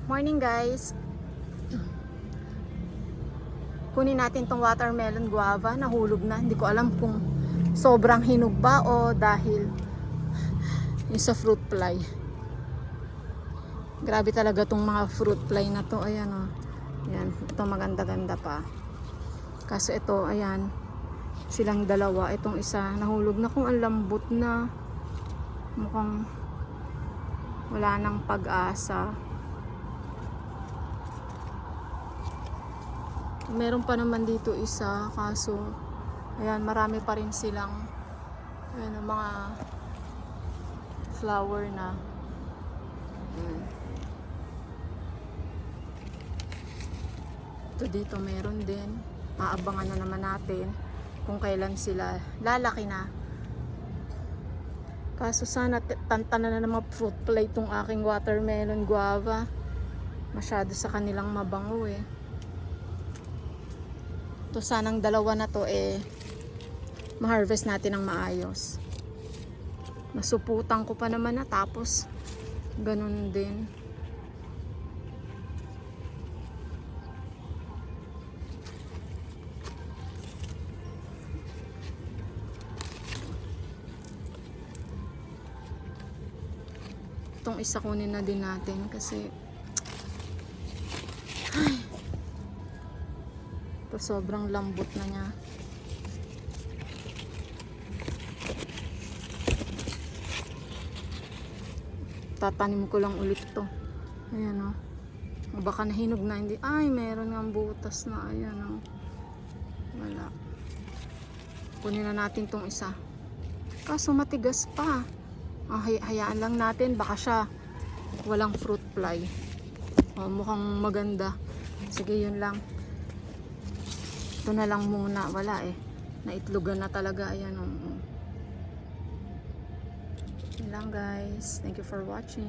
Morning guys. Kunin natin tong watermelon guava. Nahulog na. Hindi ko alam kung sobrang hinog ba o dahil yung sa fruit fly. Grabe talaga tong mga fruit fly na to. Ayan o. Ayan. Ito maganda-ganda pa. Kaso ito, ayan. Silang dalawa. Itong isa nahulog na, kung ang lambot na. Mukhang wala nang pag-asa. Meron pa naman dito isa, kaso ayan, marami pa rin silang ayan, mga flower na. Ayan. Ito dito meron din. Aabangan na naman natin kung kailan sila lalaki na. Kaso sana tantanan na ng mga fruit fly itong aking watermelon guava. Masyado sa kanilang mabango eh. Ito sanang dalawa na to ma-harvest natin ng maayos. Nasuputan ko pa naman na, tapos ganun din. Itong isa kunin na din natin kasi ito sobrang lambot na niya. Tatanim ko lang ulit to. Ayan o. Baka nahinog na, hindi. Ay, meron nga butas na. Ayan o. Wala. Kunin na natin tong isa. Kaso matigas pa. Hayaan lang natin. Baka siya walang fruit fly. O, mukhang maganda. Sige, yun lang. Ito na lang muna. Wala eh. Naitlogan na talaga. Ayan o. Yun lang guys. Thank you for watching.